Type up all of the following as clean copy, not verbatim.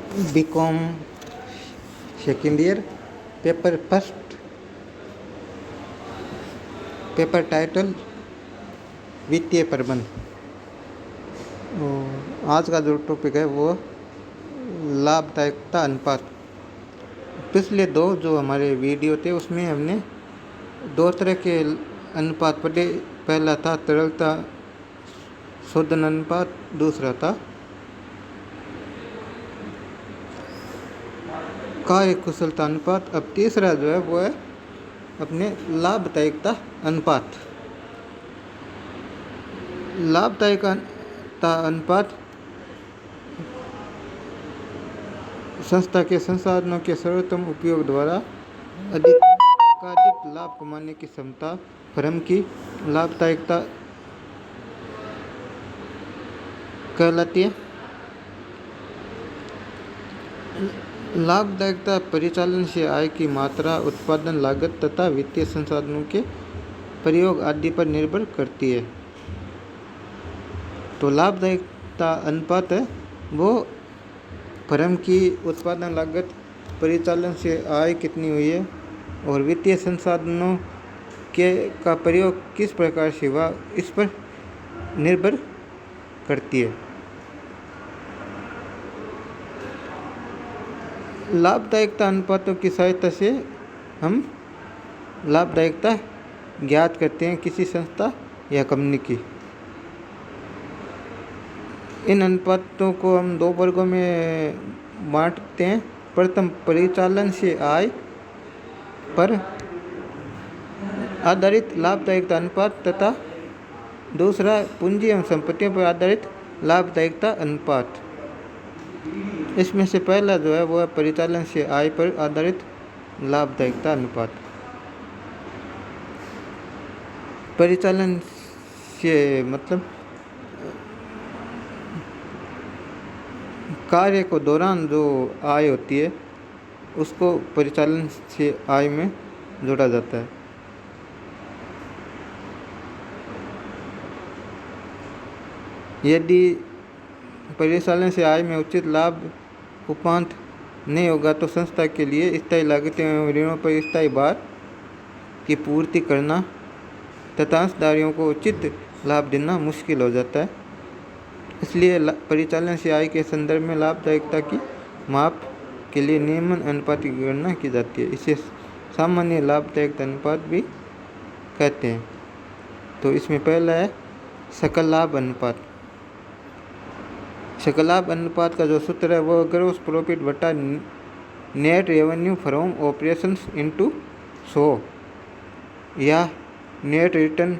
BCom second year, paper first, paper title वित्तीय प्रबंध। आज का जो टॉपिक है वो लाभदायकता अनुपात। पिछले दो जो हमारे वीडियो थे उसमें हमने दो तरह के अनुपात पढ़े। पहला था तरलता शोधन अनुपात, दूसरा था कार्य कुशलता अनुपात। अब तीसरा जो है वो है अपने लाभदायकता अनुपात। लाभदायकता अनुपात संस्था के संसाधनों के सर्वोत्तम उपयोग द्वारा अधिकाधिक लाभ कमाने की क्षमता फर्म की लाभदायकता कहलाती है। लाभदायकता परिचालन से आय की मात्रा, उत्पादन लागत तथा वित्तीय संसाधनों के प्रयोग आदि पर निर्भर करती है। तो लाभदायकता अनुपात है वो फर्म की उत्पादन लागत, परिचालन से आय कितनी हुई है और वित्तीय संसाधनों के का प्रयोग किस प्रकार से हुआ, इस पर निर्भर करती है। लाभदायकता अनुपातों की सहायता से हम लाभदायकता ज्ञात करते हैं किसी संस्था या कंपनी की। इन अनुपातों को हम दो वर्गों में बांटते हैं। प्रथम परिचालन से आय पर आधारित लाभदायकता अनुपात तथा दूसरा पूंजी एवं संपत्तियों पर आधारित लाभदायकता अनुपात। इसमें से पहला जो है वो है परिचालन से आय पर आधारित लाभदायकता अनुपात। परिचालन से मतलब कार्य को दौरान जो आय होती है उसको परिचालन से आय में जोड़ा जाता है। यदि परिचालन से आय में उचित लाभ उपांत नहीं होगा तो संस्था के लिए स्थायी लागतें एवं ऋणों पर स्थायी भार की पूर्ति करना तथा अंशधारियों को उचित लाभ देना मुश्किल हो जाता है। इसलिए परिचालन से आय के संदर्भ में लाभदायकता की माप के लिए नियमन अनुपात की गणना की जाती है। इसे सामान्य लाभदायकता अनुपात भी कहते हैं। तो इसमें पहला है सकल लाभ अनुपात। सकल लाभ अनुपात का जो सूत्र है वो ग्रॉस प्रॉफिट बटा net revenue from operations into 100 या net return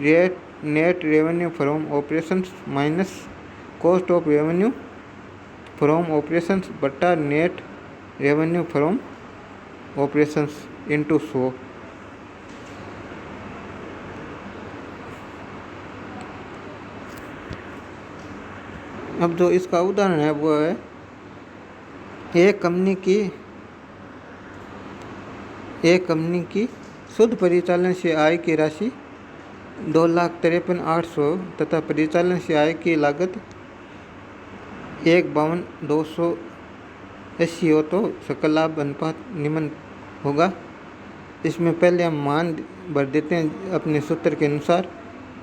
rate net revenue from operations minus cost of revenue from operations बटा net revenue from operations into 100। अब जो इसका उदाहरण है वो है एक कंपनी की शुद्ध परिचालन से आय की राशि 2,53,800 तथा परिचालन से आय की लागत 1,52,280 हो तो सकल लाभ अनुपात निम्न होगा। इसमें पहले हम मान भर देते हैं अपने सूत्र के अनुसार।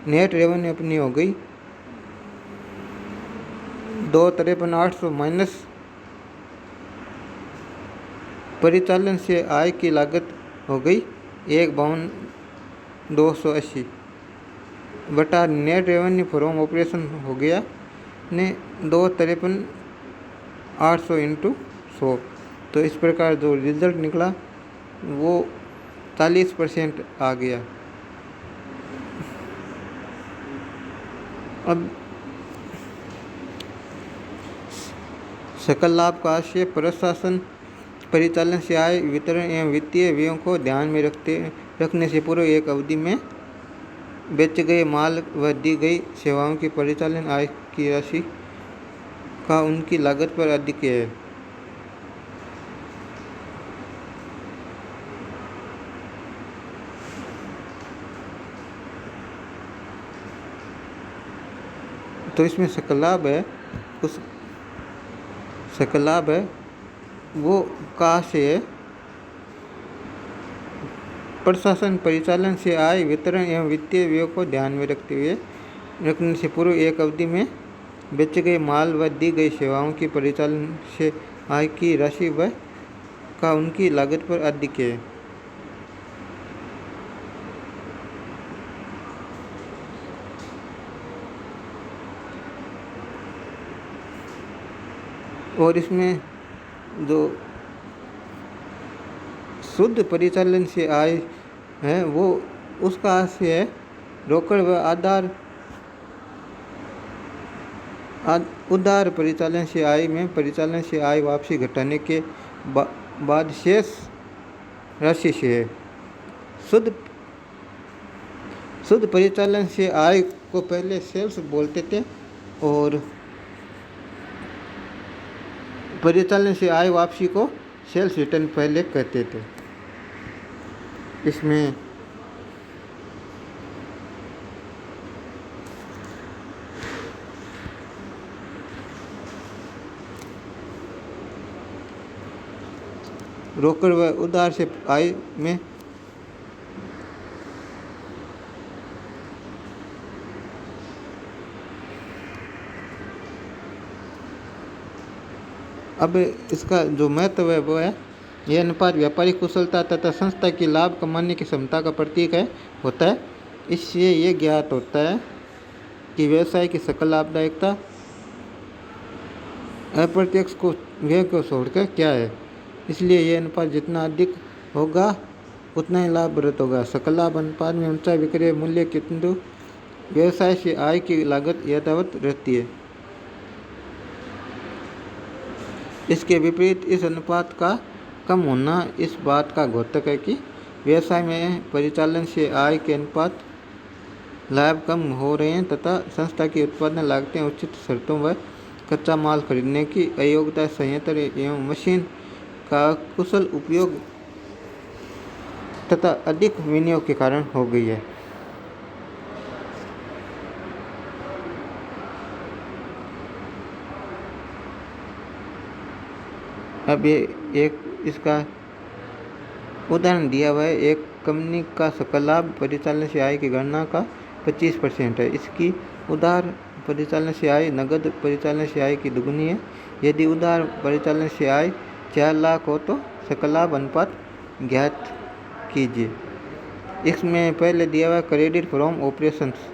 नेट रेवेन्यू अपनी हो गई 2,53,800 माइनस परिचालन से आय की लागत हो गई 1,52,280 बटा नेट रेवेन्यू फ्रॉम ऑपरेशन हो गया ने 2,53,800 इंटू 100। तो इस प्रकार जो रिजल्ट निकला वो 40% आ गया। अब सकल लाभ का आशय प्रशासन, परिचालन से आय, वितरण एवं वित्तीय व्ययों को ध्यान में रखने से पूर्व एक अवधि में बेचे गए माल व दी गई सेवाओं की परिचालन आय की राशि का उनकी लागत पर अधिक है। तो इसमें सकल लाभ है सकल लाभ है वो कहाँ से है? प्रशासन परिचालन से आय वितरण एवं वित्तीय व्यय को ध्यान में रखने से पूर्व एक अवधि में बेचे गए माल व दी गई सेवाओं की परिचालन से आय की राशि व का उनकी लागत पर अधिक है। और इसमें जो शुद्ध परिचालन से आय है वो उसका से है रोकड़ व उधार परिचालन से आय में परिचालन से आय वापसी घटाने के बाद शेष राशि से है। शुद्ध परिचालन से आय को पहले सेल्स बोलते थे और परिचालन से आय वापसी को सेल्स रिटर्न पहले कहते थे। इसमें रोकड़ व उधार से आय में अब इसका जो महत्व है वो है यह अनुपात व्यापारिक कुशलता तथा संस्था की लाभ कमाने की क्षमता का प्रतीक होता है। इससे ये ज्ञात होता है कि व्यवसाय की सकल लाभदायकता अप्रत्यक्ष को व्यय को छोड़कर क्या है। इसलिए यह अनुपात जितना अधिक होगा उतना ही लाभप्रद होगा। सकल लाभ अनुपात में ऊंचा विक्रय मूल्य किंतु व्यवसाय से आय की लागत यथावत रहती है। इसके विपरीत इस अनुपात का कम होना इस बात का द्योतक है कि व्यवसाय में परिचालन से आय के अनुपात लाभ कम हो रहे हैं तथा संस्था की उत्पादन लागतें उचित शर्तों व कच्चा माल खरीदने की अयोग्यता संयंत्र एवं मशीन का कुशल उपयोग तथा अधिक विनियोग के कारण हो गई है। अब ये एक इसका उदाहरण दिया हुआ है। एक कंपनी का सकल लाभ परिचालन से आय की गणना का 25% है। इसकी उधार परिचालन से आय नगद परिचालन से आय की दुगुनी है। यदि उधार परिचालन से आय 4 लाख हो तो सकल लाभ अनुपात ज्ञात कीजिए। इसमें पहले दिया हुआ क्रेडिट फ्रॉम ऑपरेशंस।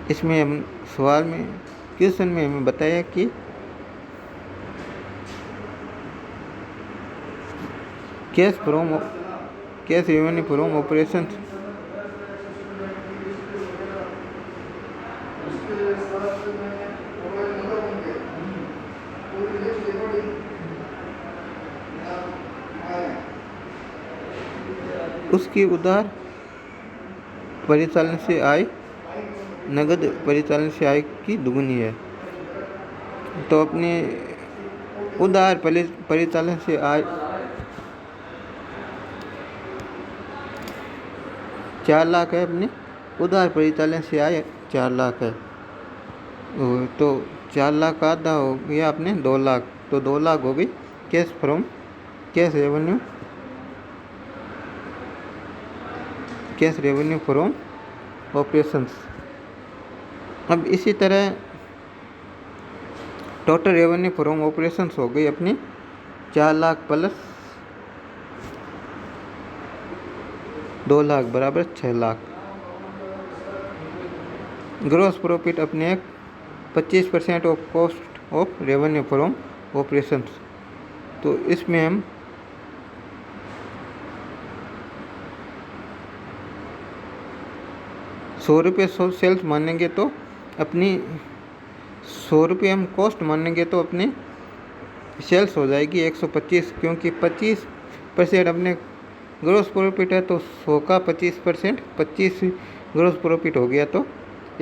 इसमें हम सवाल में क्वेश्चन में हमें बताया कि कैश रेवेन्यू फ्रॉम ऑपरेशन उसकी उधार परिचालन से आय नगद परिचालन से आय की दुगुनी है। तो अपने उधार परिचालन से आय 4 लाख है। अपने उधार परिचालन से आय 4 लाख है तो 4 लाख का आधा हो गया अपने 2 लाख। तो 2 लाख हो गई कैश रेवेन्यू फ्रॉम ऑपरेशंस। अब इसी तरह टोटल रेवेन्यू फ्रॉम ऑपरेशंस हो गई अपनी 4 लाख प्लस 2 लाख बराबर 6 लाख। ग्रॉस प्रॉफिट अपने एक 25% of cost of revenue from operations. तो इसमें हम 100 रुपये सेल्स मानेंगे तो अपनी 100 रुपये हम कॉस्ट मानेंगे तो अपने सेल्स हो जाएगी 125, क्योंकि 25% अपने ग्रोस प्रॉफिट है तो 100 का 25% 25 ग्रोस प्रॉफिट हो गया तो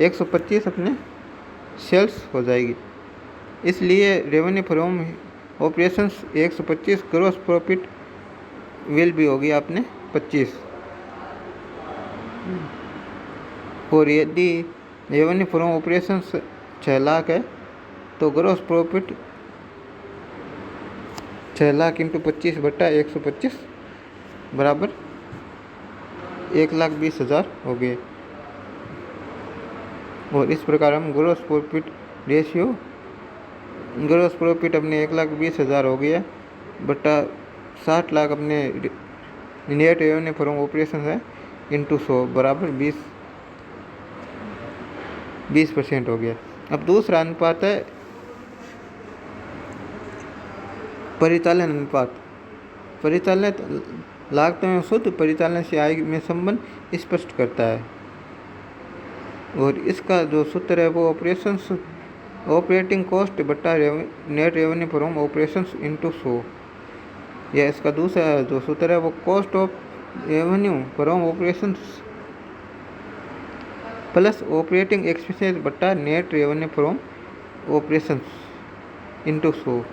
125 अपने सेल्स हो जाएगी। इसलिए revenue from operations 125 gross profit will भी हो गया अपने 25। और यदि रेवेन्यू फ्रॉम ऑपरेशन 6 लाख है, तो ग्रॉस प्रॉफिट 6 लाख इंटू 25/125 बराबर 1,20,000 हो गए। और इस प्रकार हम gross profit ratio, gross profit अपने 1,20,000 हो गया बटा 60 लाख अपने नेट रेवेन्यू फ्रॉम ऑपरेशन है इंटू 100 बराबर 20% हो गया। अब दूसरा अनुपात है परिचालन अनुपात। परिचालन लागतों में शुद्ध परिचालन से आय में संबंध स्पष्ट करता है, और इसका जो सूत्र है वो ऑपरेटिंग कॉस्ट बटा net revenue from operations into 100, या इसका दूसरा जो सूत्र है वो cost of revenue from operations plus operating expenses बटा net revenue from operations into 100।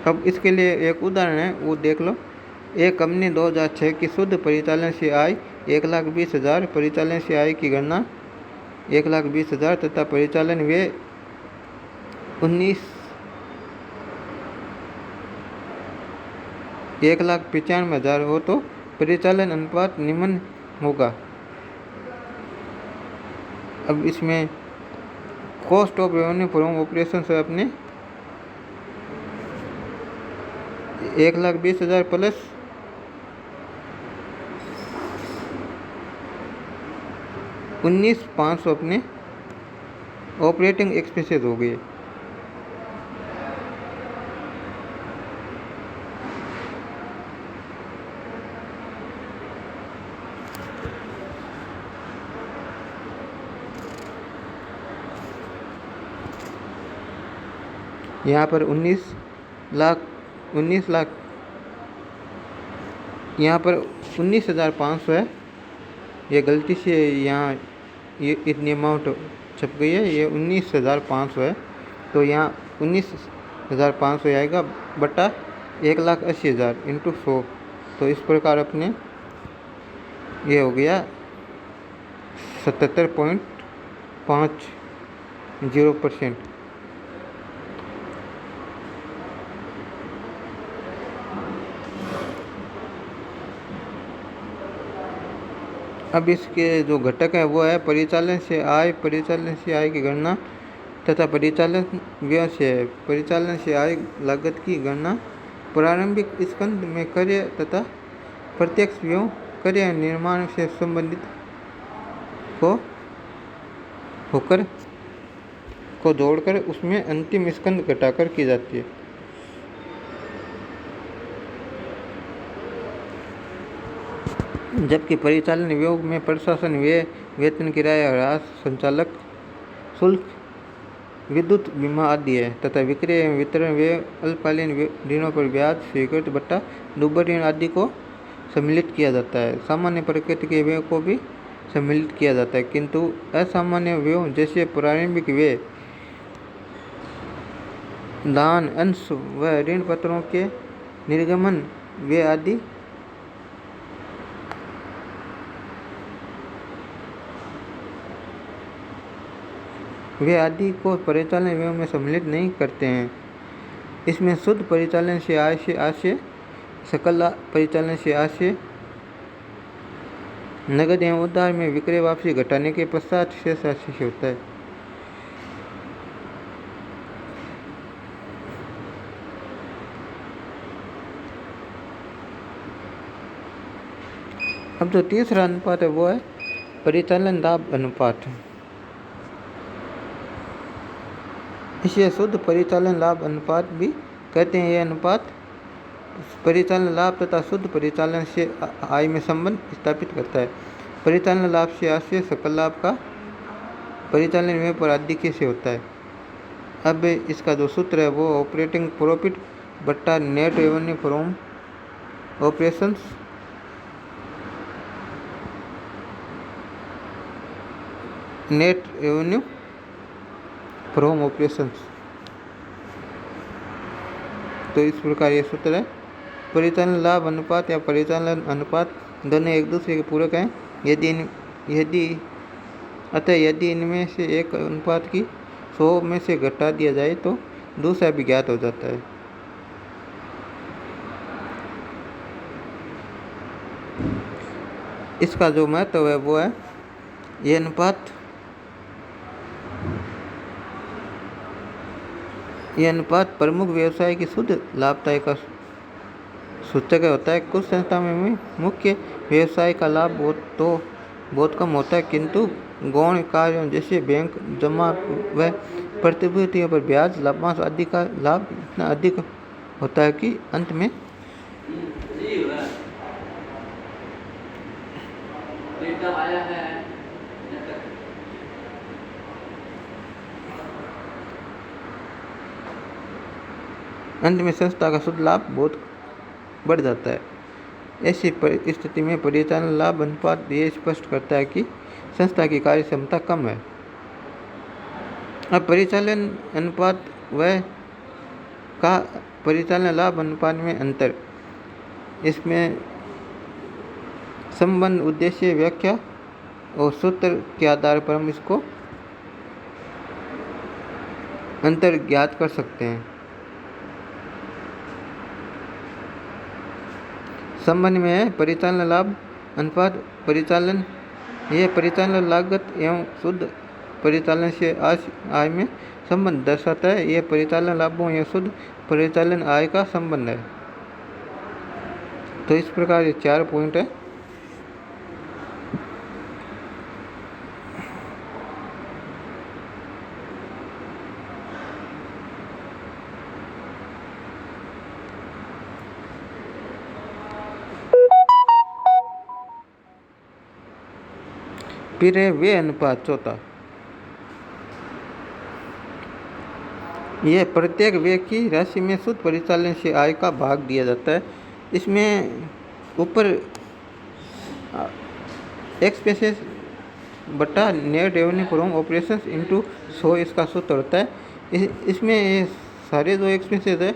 अब इसके लिए एक उदाहरण है वो देख लो। एक कंपनी 2006 की शुद्ध परिचालन से आय 1,20,000, परिचालन से आय की गणना 1,20,000 तथा परिचालन व्यय 1,95,000 हो तो परिचालन अनुपात निम्न होगा। अब इसमें cost of revenue from operation से अपने 1,20,000 प्लस 19,500 अपने ऑपरेटिंग एक्सपेंसेस हो गए। यहाँ पर 19 लाख यहाँ पर 19,500 है, ये गलती से यहाँ ये इतनी अमाउंट छप गई है, ये 19,500 है, तो यहाँ 19,500 आएगा बटा 1,80,000 इंटू 100। तो इस प्रकार अपने ये हो गया 77.50%। अब इसके जो घटक है वो है परिचालन से आय की गणना तथा परिचालन व्यय से है। परिचालन से आय लागत की गणना प्रारंभिक स्कंद में क्रय तथा प्रत्यक्ष व्यय क्रय निर्माण से संबंधित को जोड़कर उसमें अंतिम स्कंद घटाकर की जाती है। जबकि परिचालन व्यय में प्रशासन व्यय, वेतन, किराया, ह्रास, संचालक शुल्क, विद्युत बीमा आदि है तथा विक्रय एवं वितरण व्यय, अल्पकालीन ऋणों पर ब्याज, स्वीकृत बट्टा, दुर्बल ऋण आदि को सम्मिलित किया जाता है। सामान्य प्रकृति के व्यय को भी सम्मिलित किया जाता है, किंतु असामान्य व्यय जैसे प्रारंभिक व्यय, दान, अंश व ऋण पत्रों के निर्गमन व्यय आदि को परिचालन व्यय में सम्मिलित नहीं करते हैं। इसमें शुद्ध परिचालन से आय सकल परिचालन से आय से नगद एवं उधार में विक्रय वापसी घटाने के पश्चात शेष राशि से होता है। अब जो तीसरा अनुपात है वो है परिचालन लाभ अनुपात। इसे शुद्ध परिचालन लाभ अनुपात भी कहते हैं। यह अनुपात परिचालन लाभ तथा शुद्ध परिचालन से आय में संबंध स्थापित करता है। परिचालन लाभ से आय से सकल लाभ का परिचालन व्यय पर आधिक्य से होता है। अब इसका जो सूत्र है वो ऑपरेटिंग प्रॉफिट बट्टा net revenue from operations net revenue from operations. तो इस प्रकार ये सूत्र है। परिचालन लाभ अनुपात या परिचालन अनुपात दोनों एक दूसरे के पूरक हैं। यदि इन यदि अतः यदि इनमें से एक अनुपात की 100 में से घटा दिया जाए तो दूसरा भी ज्ञात हो जाता है। इसका जो महत्व है वो है ये अनुपात प्रमुख व्यवसाय की शुद्ध लाभदायक का सूचक होता है। कुछ संस्थाओं में मुख्य व्यवसाय का लाभ बहुत कम होता है, किंतु गौण कार्यों जैसे बैंक जमा व प्रतिभूतियों पर ब्याज लाभांश आदि का लाभ इतना अधिक होता है कि अंत में संस्था का शुद्ध लाभ बहुत बढ़ जाता है। ऐसी स्थिति में परिचालन लाभ अनुपात ये स्पष्ट करता है कि संस्था की कार्य क्षमता कम है। अब परिचालन अनुपात व का परिचालन लाभ अनुपात में अंतर, इसमें संबंध, उद्देश्य, व्याख्या और सूत्र के आधार पर हम इसको अंतर ज्ञात कर सकते हैं। संबंध में है परिचालन लाभ अनुपात परिचालन लागत एवं शुद्ध परिचालन से आय में संबंध दर्शाता है। यह परिचालन लाभों या शुद्ध परिचालन आय का संबंध है। तो इस प्रकार ये 4 पॉइंट है। फिर है वे अनुपात चौथा। यह प्रत्येक व्यय की राशि में शुद्ध परिचालन से आय का भाग दिया जाता है। इसमें ऊपर एक्सपेंसेस बटा net revenue from operations into 100 इसका सूत्र होता है। इसमें ये सारे जो एक्सपेंसेस है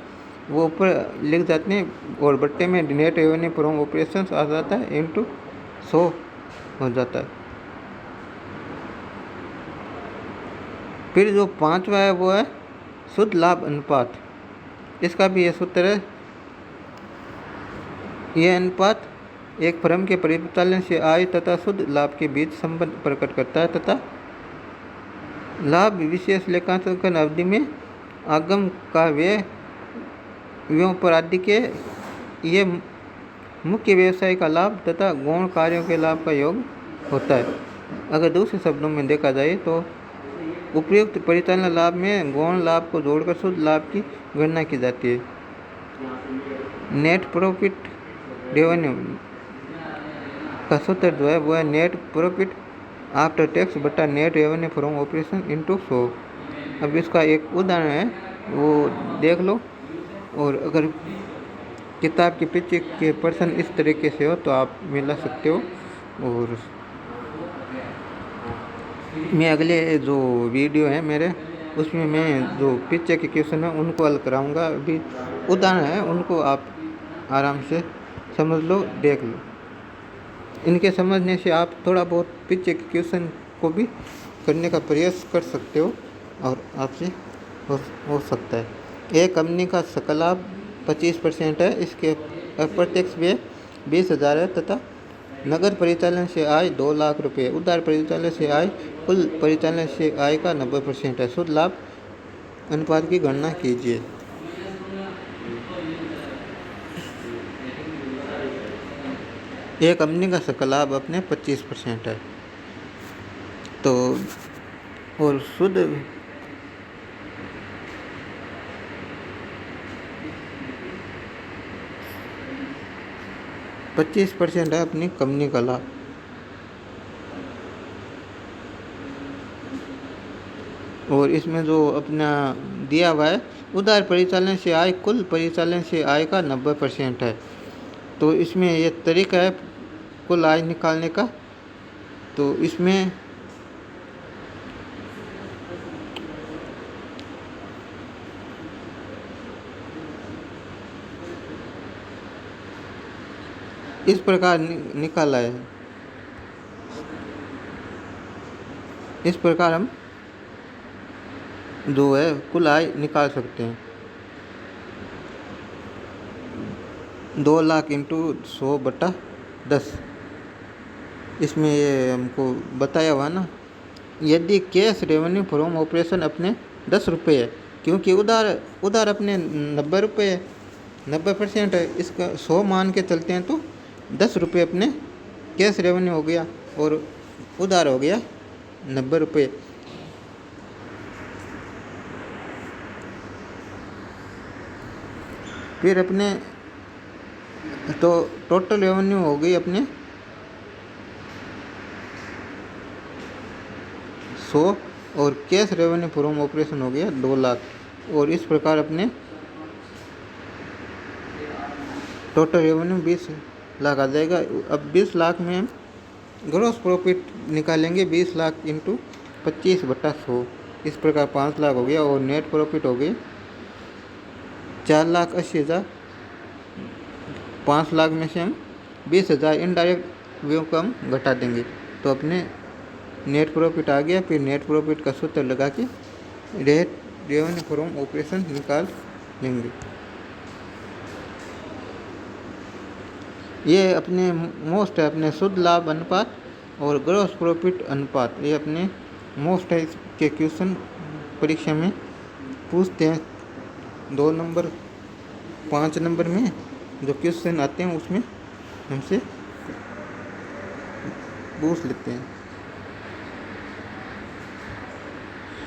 वो ऊपर लिख जाते हैं और बट्टे में नेट रेवेन्यू फ्रॉम ऑपरेशंस आ जाता है इनटू 100 हो जाता है। फिर जो 5वां है वो है शुद्ध लाभ अनुपात। इसका भी यह सूत्र है। यह अनुपात एक फर्म के परिचालन से आय तथा शुद्ध लाभ के बीच संबंध प्रकट करता है तथा लाभ विशेष लेखांकन अवधि में आगम का व्ययों पर आदि के ये मुख्य व्यवसाय का लाभ तथा गौण कार्यों के लाभ का योग होता है। अगर दूसरे शब्दों में देखा जाए तो उपयुक्त परिचालन लाभ में गौण लाभ को जोड़कर शुद्ध लाभ की गणना की जाती है। नेट प्रॉफिट रेवेन्यू का सूत्र जो है वो है नेट प्रॉफिट आफ्टर टैक्स बटा net revenue from operation into 100। अब इसका एक उदाहरण है वो देख लो, और अगर किताब के पीछे के प्रश्न इस तरीके से हो तो आप मिला सकते हो। और मैं अगले जो वीडियो है मेरे उसमें मैं जो पीछे के क्वेश्चन है उनको हल कराऊंगा। अभी उदाहरण है उनको आप आराम से समझ लो, देख लो। इनके समझने से आप थोड़ा बहुत पीछे के क्वेश्चन को भी करने का प्रयास कर सकते हो और आपसे हो सकता है। एक कंपनी का सकल लाभ 25% है। इसके अप्रत्यक्ष व्यय 20,000 है तथा नगद परिचालन से आय 2 लाख रुपये, उधार परिचालन से आय कुल परिचालन से आय का 90% है। शुद्ध लाभ अनुपात की गणना कीजिए। एक कंपनी का सकल लाभ अपने 25% है तो और शुद्ध 25% है अपनी कंपनी का लाभ। और इसमें जो अपना दिया हुआ है उधार परिचालन से आय कुल परिचालन से आय का 90% है। तो इसमें ये तरीका है कुल आय निकालने का। तो इसमें इस प्रकार निकाला है। इस प्रकार हम जो है कुल आय निकाल सकते हैं। 2 लाख इंटू 100/10, इसमें ये हमको बताया हुआ ना। यदि कैश रेवेन्यू फ्रॉम ऑपरेशन अपने 10 रुपये है, क्योंकि उधार अपने 90 रुपये है, 90% है, इसका 100 मान के चलते हैं तो 10 रुपये अपने कैश रेवेन्यू हो गया और उधार हो गया 90 रुपये। फिर अपने तो टोटल रेवेन्यू हो गई अपने 100 और कैश रेवेन्यू फ्रॉम ऑपरेशन हो गया 2 लाख। और इस प्रकार अपने टोटल रेवेन्यू 20 लाख आ जाएगा। अब 20 लाख में हम ग्रॉस प्रॉफिट निकालेंगे, 20 लाख इंटू 25/100, इस प्रकार 5 लाख हो गया। और नेट प्रॉफिट हो गई 4,80,000। 5 लाख में से हम 20,000 इनडायरेक्ट व्यू को हम घटा देंगे तो अपने नेट प्रॉफिट आ गया। फिर नेट प्रॉफिट का सूत्र लगा के रेवेन्यू फ्रॉम ऑपरेशन निकाल लेंगे। ये अपने मोस्ट है, अपने शुद्ध लाभ अनुपात और ग्रॉस प्रॉफिट अनुपात, ये अपने मोस्ट है। इसके क्वेश्चन परीक्षा में पूछते हैं। 2 नंबर 5 नंबर में जो क्वेश्चन आते हैं उसमें हमसे पूछ लेते हैं।